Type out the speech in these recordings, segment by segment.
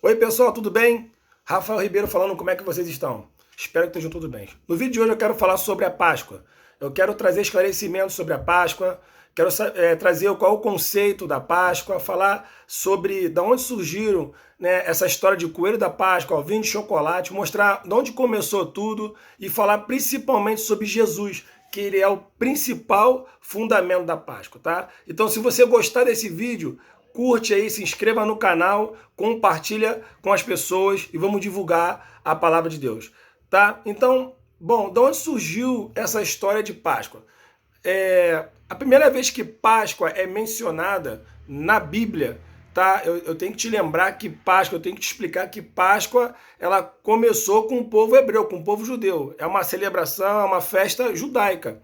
Oi pessoal, tudo bem? Rafael Ribeiro falando, como é que vocês estão? Espero que estejam tudo bem. No vídeo de hoje eu quero falar sobre a Páscoa. Eu quero trazer esclarecimentos sobre a Páscoa, quero trazer qual é o conceito da Páscoa, falar sobre de onde surgiram, né, essa história de coelho da Páscoa, vinho de chocolate, mostrar de onde começou tudo e falar principalmente sobre Jesus, que ele é o principal fundamento da Páscoa, tá? Então, se você gostar desse vídeo, curte aí, se inscreva no canal, compartilha com as pessoas e vamos divulgar a palavra de Deus, tá? Então, bom, de onde surgiu essa história de Páscoa? A primeira vez que Páscoa é mencionada na Bíblia, tá? Eu tenho que te lembrar que Páscoa, eu tenho que te explicar que Páscoa, ela começou com o povo hebreu, com o povo judeu. É uma celebração, é uma festa judaica,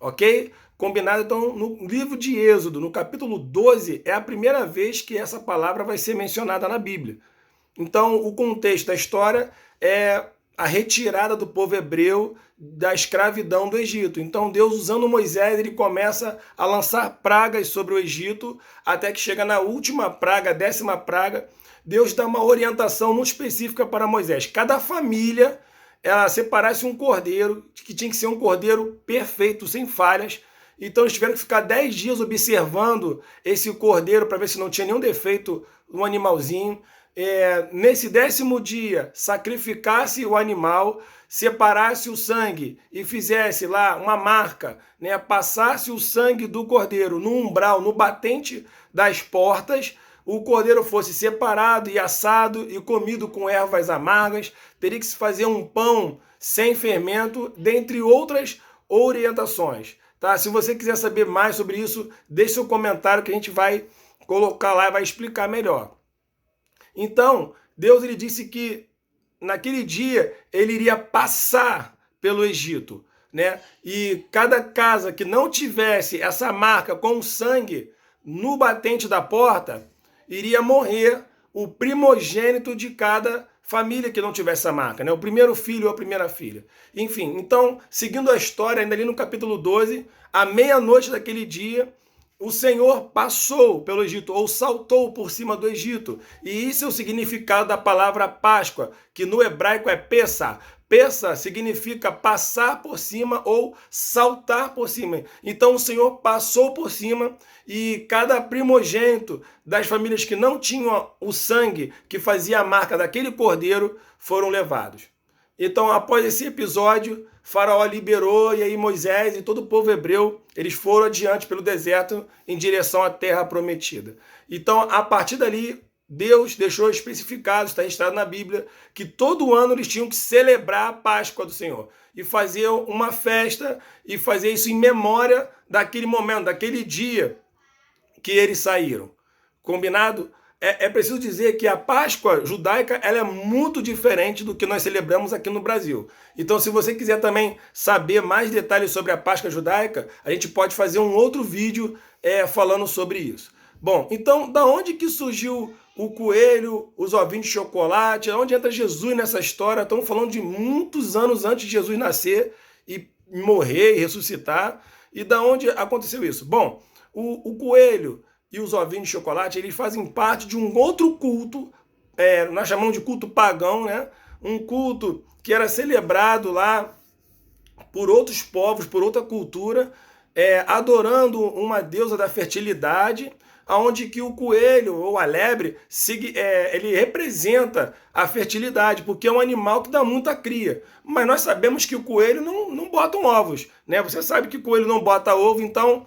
ok? Combinado, então, no livro de Êxodo, no capítulo 12, é a primeira vez que essa palavra vai ser mencionada na Bíblia. Então, o contexto da história é a retirada do povo hebreu da escravidão do Egito. Então, Deus, usando Moisés, ele começa a lançar pragas sobre o Egito, até que chega na última praga, a 10ª praga. Deus dá uma orientação muito específica para Moisés. Cada família, ela separasse um cordeiro, que tinha que ser um cordeiro perfeito, sem falhas. Então eles tiveram que ficar 10 dias observando esse cordeiro para ver se não tinha nenhum defeito no animalzinho. Nesse 10º dia, sacrificasse o animal, separasse o sangue e fizesse lá uma marca, né? Passasse o sangue do cordeiro no umbral, no batente das portas, o cordeiro fosse separado e assado e comido com ervas amargas, teria que se fazer um pão sem fermento, dentre outras orientações. Tá? Se você quiser saber mais sobre isso, deixe seu comentário que a gente vai colocar lá e vai explicar melhor. Então, Deus ele disse que naquele dia ele iria passar pelo Egito, né? E cada casa que não tivesse essa marca com sangue no batente da porta, iria morrer o primogênito de cada família que não tivesse essa marca, né? O primeiro filho ou a primeira filha. Enfim, então, seguindo a história, ainda ali no capítulo 12, à meia-noite daquele dia, o Senhor passou pelo Egito, ou saltou por cima do Egito. E isso é o significado da palavra Páscoa, que no hebraico é Pessa. Pessa significa passar por cima ou saltar por cima. Então o Senhor passou por cima e cada primogênito das famílias que não tinham o sangue que fazia a marca daquele cordeiro foram levados. Então, após esse episódio, Faraó liberou e aí Moisés e todo o povo hebreu, eles foram adiante pelo deserto em direção à terra prometida. Então, a partir dali, Deus deixou especificado, está registrado na Bíblia, que todo ano eles tinham que celebrar a Páscoa do Senhor e fazer uma festa e fazer isso em memória daquele momento, daquele dia que eles saíram. Combinado? É preciso dizer que a Páscoa judaica ela é muito diferente do que nós celebramos aqui no Brasil. Então, se você quiser também saber mais detalhes sobre a Páscoa judaica, a gente pode fazer um outro vídeo falando sobre isso. Bom, então, da onde que surgiu o coelho, os ovinhos de chocolate? Onde entra Jesus nessa história? Estamos falando de muitos anos antes de Jesus nascer e morrer e ressuscitar. E da onde aconteceu isso? Bom, o coelho e os ovinhos de chocolate, eles fazem parte de um outro culto, nós chamamos de culto pagão, né? Um culto que era celebrado lá por outros povos, por outra cultura, adorando uma deusa da fertilidade, onde que o coelho ou a lebre, ele representa a fertilidade, porque é um animal que dá muita cria. Mas nós sabemos que o coelho não bota ovos, né? Você sabe que o coelho não bota ovo, então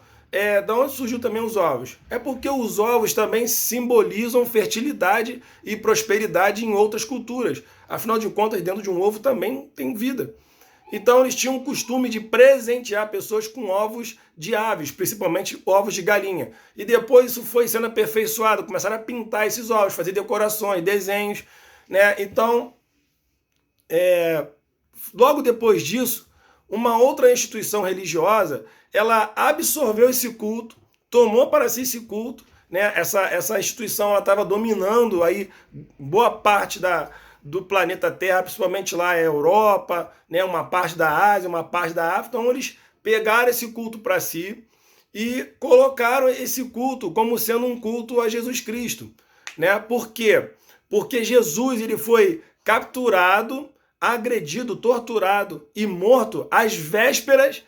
da onde surgiu também os ovos? É porque os ovos também simbolizam fertilidade e prosperidade em outras culturas. Afinal de contas, dentro de um ovo também tem vida. Então eles tinham o costume de presentear pessoas com ovos de aves, principalmente ovos de galinha. E depois isso foi sendo aperfeiçoado, começaram a pintar esses ovos, fazer decorações, desenhos, né? Então, logo depois disso, uma outra instituição religiosa, ela absorveu esse culto, tomou para si esse culto, né? Essa instituição estava dominando aí boa parte do planeta Terra, principalmente lá a Europa, né? Uma parte da Ásia, uma parte da África. Então eles pegaram esse culto para si e colocaram esse culto como sendo um culto a Jesus Cristo, né? Por quê? Porque Jesus ele foi capturado, agredido, torturado e morto às vésperas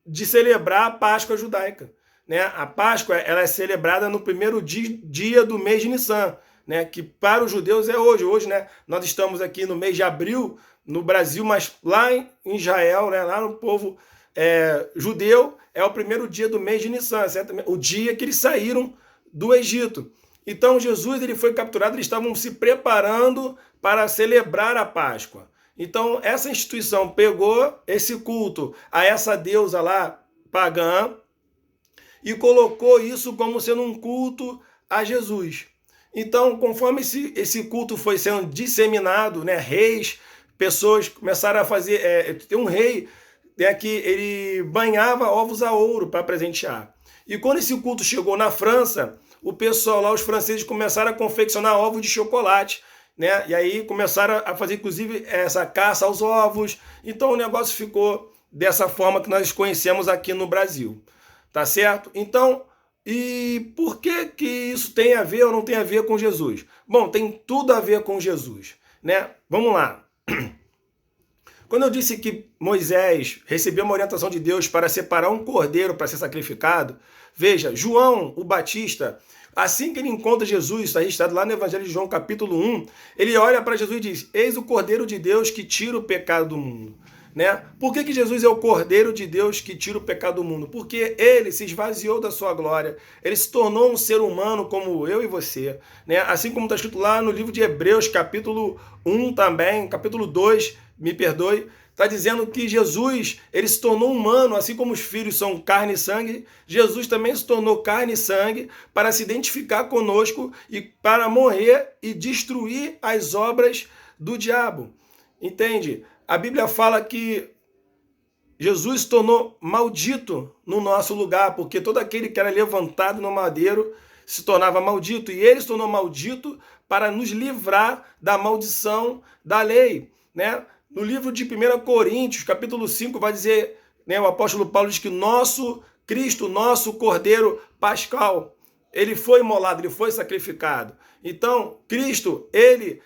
de celebrar a Páscoa judaica. Né? A Páscoa ela é celebrada no primeiro dia do mês de Nissan, né? Que para os judeus é hoje. Hoje, né, nós estamos aqui no mês de abril, no Brasil, mas lá em Israel, né, lá no povo judeu, é o primeiro dia do mês de Nissan, certo? O dia que eles saíram do Egito. Então Jesus ele foi capturado, eles estavam se preparando para celebrar a Páscoa. Então essa instituição pegou esse culto a essa deusa lá pagã e colocou isso como sendo um culto a Jesus. Então, conforme esse culto foi sendo disseminado, né, reis, pessoas começaram a fazer... tem um rei, né, que ele banhava ovos a ouro para presentear. E quando esse culto chegou na França, o pessoal lá, os franceses, começaram a confeccionar ovos de chocolate, né? E aí começaram a fazer, inclusive, essa caça aos ovos. Então o negócio ficou dessa forma que nós conhecemos aqui no Brasil. Tá certo? Então... E por que isso tem a ver ou não tem a ver com Jesus? Bom, tem tudo a ver com Jesus, né? Vamos lá. Quando eu disse que Moisés recebeu uma orientação de Deus para separar um cordeiro para ser sacrificado, veja, João, o Batista, assim que ele encontra Jesus, está registrado lá no Evangelho de João, capítulo 1, ele olha para Jesus e diz: eis o Cordeiro de Deus que tira o pecado do mundo. Né? Por que Jesus é o Cordeiro de Deus que tira o pecado do mundo? Porque ele se esvaziou da sua glória, ele se tornou um ser humano como eu e você, né? Assim como está escrito lá no livro de Hebreus, capítulo 1 também, capítulo 2, me perdoe, está dizendo que Jesus, ele se tornou humano, assim como os filhos são carne e sangue, Jesus também se tornou carne e sangue para se identificar conosco e para morrer e destruir as obras do diabo. Entende? A Bíblia fala que Jesus se tornou maldito no nosso lugar, porque todo aquele que era levantado no madeiro se tornava maldito, e ele se tornou maldito para nos livrar da maldição da lei, né? No livro de 1 Coríntios, capítulo 5, vai dizer, né, o apóstolo Paulo diz que nosso Cristo, nosso Cordeiro Pascal, ele foi imolado, ele foi sacrificado. Então, Cristo, ele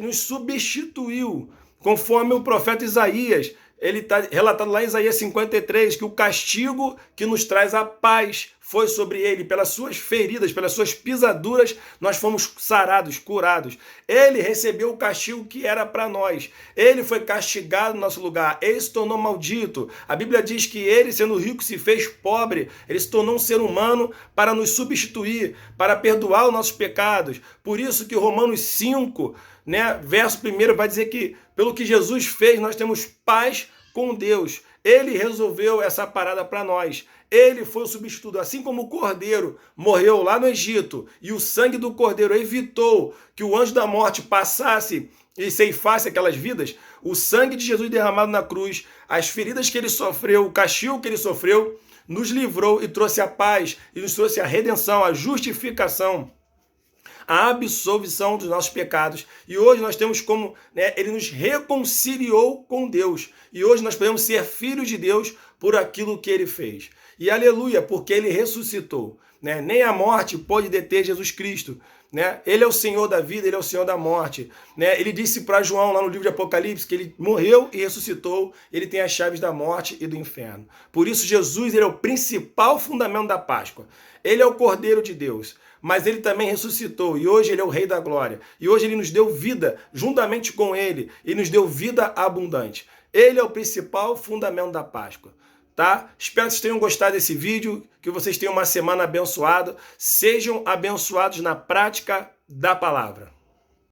nos substituiu. Conforme o profeta Isaías, ele está relatado lá em Isaías 53, que o castigo que nos traz a paz foi sobre ele. Pelas suas feridas, pelas suas pisaduras, nós fomos sarados, curados. Ele recebeu o castigo que era para nós. Ele foi castigado no nosso lugar. Ele se tornou maldito. A Bíblia diz que ele, sendo rico, se fez pobre. Ele se tornou um ser humano para nos substituir, para perdoar os nossos pecados. Por isso que Romanos 5... né, verso 1 vai dizer que pelo que Jesus fez, nós temos paz com Deus. Ele resolveu essa parada para nós. Ele foi o substituto. Assim como o cordeiro morreu lá no Egito e o sangue do cordeiro evitou que o anjo da morte passasse e ceifasse aquelas vidas, o sangue de Jesus derramado na cruz, as feridas que ele sofreu, o castigo que ele sofreu, nos livrou e trouxe a paz, e nos trouxe a redenção, a justificação, a absolvição dos nossos pecados. E hoje nós temos como, né, ele nos reconciliou com Deus. E hoje nós podemos ser filhos de Deus por aquilo que ele fez. E aleluia, porque ele ressuscitou. Né? Nem a morte pode deter Jesus Cristo. Né? Ele é o Senhor da vida, ele é o Senhor da morte. Né? Ele disse para João lá no livro de Apocalipse que ele morreu e ressuscitou, ele tem as chaves da morte e do inferno. Por isso Jesus ele é o principal fundamento da Páscoa. Ele é o Cordeiro de Deus, mas ele também ressuscitou e hoje ele é o Rei da Glória. E hoje ele nos deu vida juntamente com ele e nos deu vida abundante. Ele é o principal fundamento da Páscoa. Tá? Espero que vocês tenham gostado desse vídeo, que vocês tenham uma semana abençoada, sejam abençoados na prática da palavra.